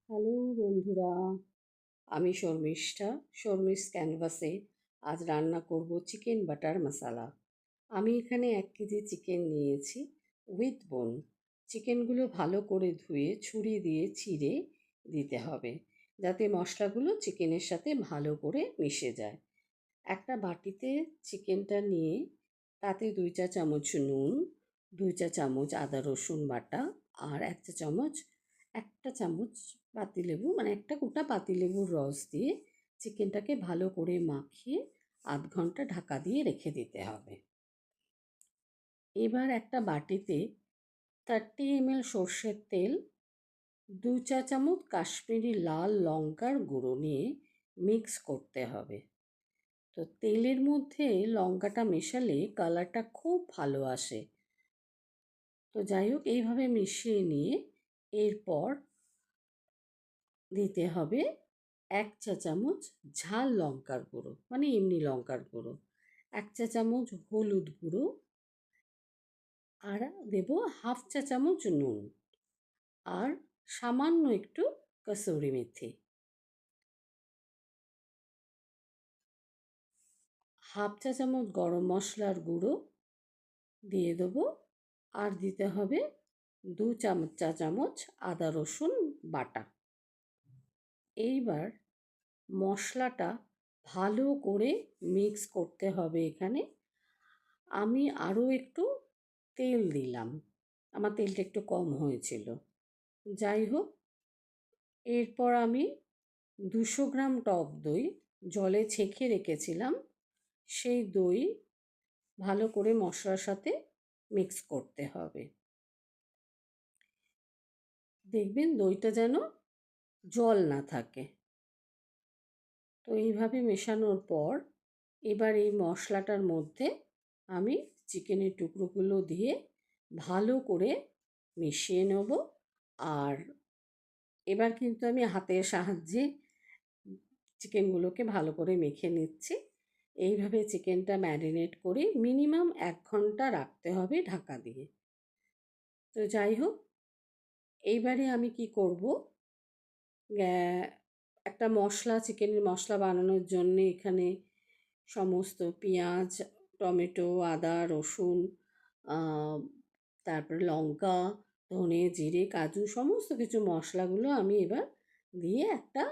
Hello বন্ধুরা, আমি শর্মিষ্ঠা। শর্মিস ক্যানভাসে আজ রান্না করব চিকেন বাটার মশালা। আমি এখানে 1 কেজি চিকেন নিয়েছি উইথ বোন। চিকেনগুলো ভালো করে ধুয়ে ছুরি দিয়ে চিড়ে দিতে হবে, যাতে মশলাগুলো চিকেনের সাথে ভালো করে মিশে যায়। একটা বাটিতে চিকেনটা নিয়ে তাতে 2 চা চামচ নুন, 2 চা চামচ আদা রসুন বাটা আর 1 চা চামচ পাতিলেবু, মানে একটা গোটা পাতিলেবুর রস দিয়ে চিকেনটাকে ভালো করে মাখিয়ে 1/2 ঘন্টা ঢাকা দিয়ে রেখে দিতে হবে। এবার একটা বাটিতে 30 ml সর্ষের তেল, 2 চা চামচ কাশ্মীরি লাল লঙ্কার গুঁড়ো নিয়ে মিক্স করতে হবে। তো তেলের মধ্যে লঙ্কাটা মেশালে কালারটা খুব ভালো আসে। তো যাই হোক, এইভাবে মিশিয়ে নিয়ে এরপর দিতে হবে 1 চা চামচ ঝাল লঙ্কার গুঁড়ো, মানে এমনি লঙ্কার গুঁড়ো, 1 চা চামচ হলুদ গুঁড়ো, আর দেব 1/2 চা চামচ নুন, আর সামান্য একটু কসুরি মেথি, 1/2 চা চামচ গরম মশলার গুঁড়ো দিয়ে দেবো, আর দিতে হবে 2 চা চামচ আদা রসুন বাটা। এইবার মশলাটা ভালো করে মিক্স করতে হবে। এখানে আমি আরও একটু তেল দিলাম, আমার তেলটা একটু কম হয়েছিল। যাই হোক, এরপর আমি 200 গ্রাম টক দই জলে ছেঁকে রেখেছিলাম, সেই দই ভালো করে মশলার সাথে মিক্স করতে হবে। দেখবেন দইটা যেন জল না থাকে। তো এইভাবে মেশানোর পর এবার এই মশলাটার মধ্যে আমি চিকেনের টুকরোগুলো দিয়ে ভালো করে মিশিয়ে নেব। আর এবার কিন্তু আমি হাতের সাহায্যে চিকেনগুলোকে ভালো করে মেখে নিচ্ছি। এইভাবে চিকেনটা ম্যারিনেট করে মিনিমাম 1 ঘন্টা রাখতে হবে ঢাকা দিয়ে। তো যাই হোক, এইবারে আমি কি করব, একটা মশলা, চিকেনের মশলা বানানোর জন্য এখানে সমস্ত পেঁয়াজ, টমেটো, আদা রসুন, তারপরে লঙ্কা, ধনে, জিরে, কাজু, সমস্ত কিছু মশলাগুলো আমি এবার দিয়ে একটা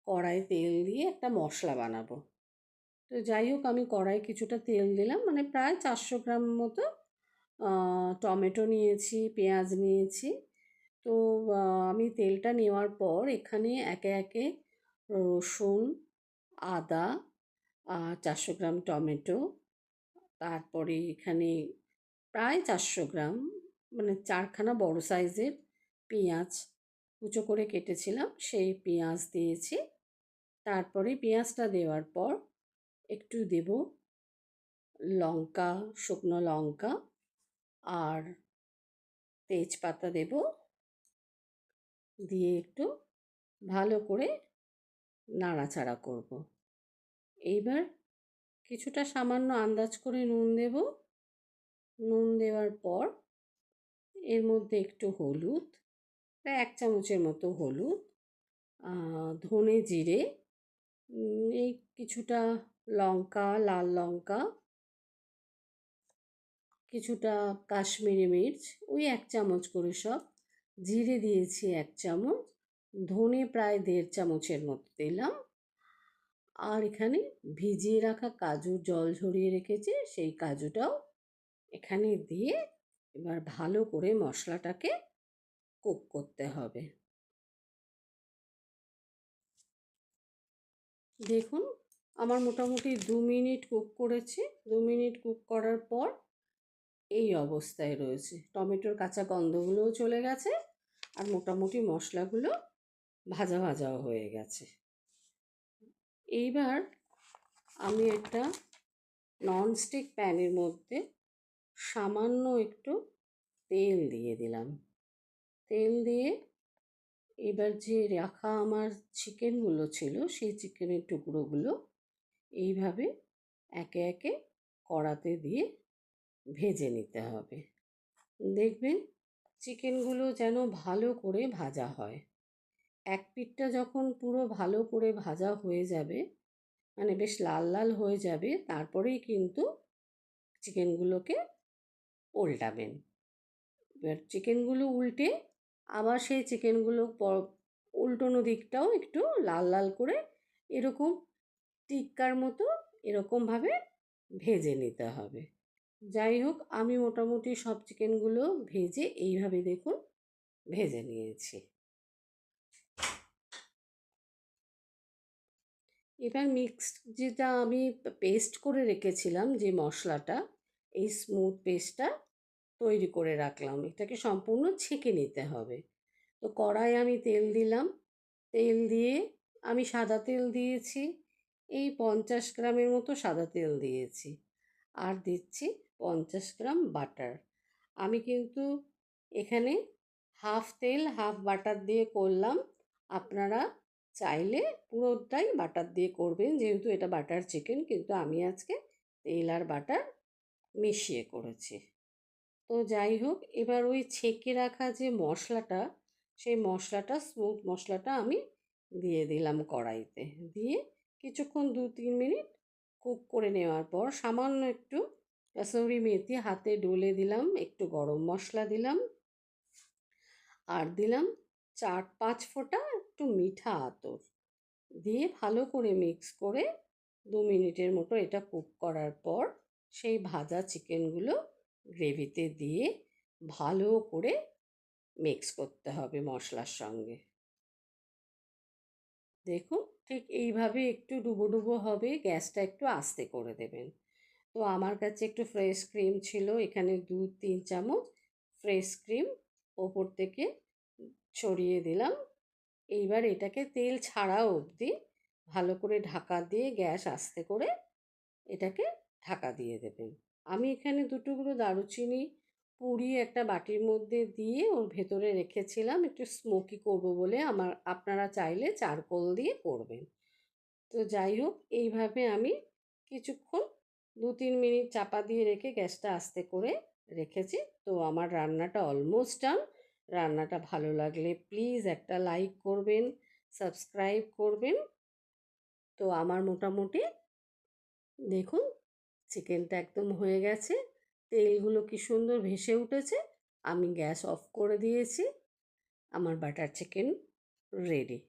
কড়াই তেল দিয়ে একটা মশলা বানাবো। তো যাই হোক, আমি কড়াই কিছুটা তেল দিলাম, মানে প্রায় 400 গ্রাম মতো টমেটো নিয়েছি, পেঁয়াজ নিয়েছি। তো আমি তেলটা নেওয়ার পর এখানে একে একে রসুন, আদা, 400 গ্রাম টমেটো, তারপরে এখানে প্রায় 400 গ্রাম, মানে 4খানা বড় সাইজের পেঁয়াজ কুচো করে কেটেছিলাম, সেই পেঁয়াজ দিয়েছি। তারপরে পেঁয়াজটা দেওয়ার পর একটু দেব লঙ্কা, শুকনো লঙ্কা, আর তেজপাতা দেব, দিয়ে একটু ভালো করে নাড়াচাড়া করব। এইবার কিছুটা সামান্য আন্দাজ করে নুন দেব। নুন দেওয়ার পর এর মধ্যে একটু হলুদ, প্রায় 1 চামচের মতো হলুদ, ধনে জিরে, এই কিছুটা লঙ্কা, লাল লঙ্কা, কিছুটা কাশ্মীরি মির্চ, ওই 1 চামচ করে সব, জিরে দিয়েছি 1 চামচ, ধনে প্রায় 1.5 চামচের মতো দিলাম, আর এখানে ভিজিয়ে রাখা কাজু জল ঝরিয়ে রেখেছি, সেই কাজুটাও এখানে দিয়ে এবার ভালো করে মশলাটাকে কুক করতে হবে। দেখুন, আমার মোটামুটি 2 মিনিট কুক করেছি। 2 মিনিট কুক করার পর এই অবস্থায় রয়েছে। টমেটোর কাঁচা গন্ধগুলোও চলে গেছে, আর মোটামুটি মশলাগুলো ভাজা ভাজাও হয়ে গেছে। এইবার আমি একটা ননস্টিক প্যানের মধ্যে সামান্য একটু তেল দিয়ে দিলাম। তেল দিয়ে এবার যে রাখা আমার চিকেনগুলো ছিল, সেই চিকেনের টুকরোগুলো এইভাবে একে একে কড়াতে দিয়ে ভেজে নিতে হবে। দেখবেন চিকেনগুলো যেন ভালো করে ভাজা হয়। এক পিঠটা যখন পুরো ভালো করে ভাজা হয়ে যাবে, মানে বেশ লাল লাল হয়ে যাবে, তারপরেই কিন্তু চিকেনগুলোকে উল্টাবেন। এবার চিকেনগুলো উল্টে আবার সেই চিকেনগুলো উল্টোনো দিকটাও একটু লাল লাল করে এরকম টিক্কার মতো এরকমভাবে ভেজে নিতে হবে। যাই হোক, আমি মোটামুটি সব চিকেনগুলো ভেজে এইভাবে দেখুন ভেজে নিয়েছি। এবার মিক্সড যেটা আমি পেস্ট করে রেখেছিলাম, যে মশলাটা, এই স্মুথ পেস্টটা তৈরি করে রাখলাম, এটাকে সম্পূর্ণ ছেঁকে নিতে হবে। তো কড়াই আমি তেল দিলাম, তেল দিয়ে আমি সাদা তেল দিয়েছি, এই 50 গ্রামের মতো সাদা তেল দিয়েছি, আর দিচ্ছি 50 গ্রাম বাটার। আমি কিন্তু এখানে হাফ তেল হাফ বাটার দিয়ে করলাম। আপনারা চাইলে পুরোটাই বাটার দিয়ে করবেন, যেহেতু এটা বাটার চিকেন, কিন্তু আমি আজকে তেল আর বাটার মিশিয়ে করেছি। তো যাই হোক, এবার ওই ছেঁকে রাখা যে মশলাটা, সেই মশলাটা, স্মুথ মশলাটা আমি দিয়ে দিলাম কড়াইতে, দিয়ে কিছুক্ষণ 2-3 মিনিট কুক করে নেওয়ার পর সামান্য একটু কসুরি মেথি হাতে ডলে দিলাম, একটু গরম মশলা দিলাম, আর দিলাম 4-5 ফোঁটা একটু মিঠা আতর দিয়ে ভালো করে মিক্স করে 2 মিনিটের মতো এটা কুক করার পর সেই ভাজা চিকেনগুলো গ্রেভিতে দিয়ে ভালো করে মিক্স করতে হবে মশলার সঙ্গে। দেখুন ঠিক এইভাবে একটু ডুবো ডুবো হবে, গ্যাসটা একটু আস্তে করে দেবেন। তো আমার কাছে একটু ফ্রেশ ক্রিম ছিল, এখানে 2-3 চামচ ফ্রেশ ক্রিম ওপর থেকে ছড়িয়ে দিলাম। এইবার এটাকে তেল ছাড়া অবধি ভালো করে ঢাকা দিয়ে গ্যাস আস্তে করে এটাকে ঢাকা দিয়ে দেবেন। আমি এখানে 2 টুকরো দারুচিনি পুড়িয়ে একটা বাটির মধ্যে দিয়ে ওর ভেতরে রেখেছিলাম, একটু স্মোকি করব বলে। আপনারা চাইলে চারকোল দিয়ে করবেন। তো যাই হোক, এইভাবে আমি কিছুক্ষণ 2-3 মিনিট চাপা দিয়ে রেখে গ্যাসটা আস্তে করে রেখেছি। তো আমার রান্নাটা অলমোস্ট ডান। রান্নাটা ভালো লাগলে প্লিজ একটা লাইক করবেন, সাবস্ক্রাইব করবেন। তো আমার মোটামুটি দেখুন চিকেনটা একদম হয়ে গেছে, তেলগুলো কি সুন্দর ভেসে উঠেছে। আমি গ্যাস অফ করে দিয়েছি, আমার বাটার চিকেন রেডি।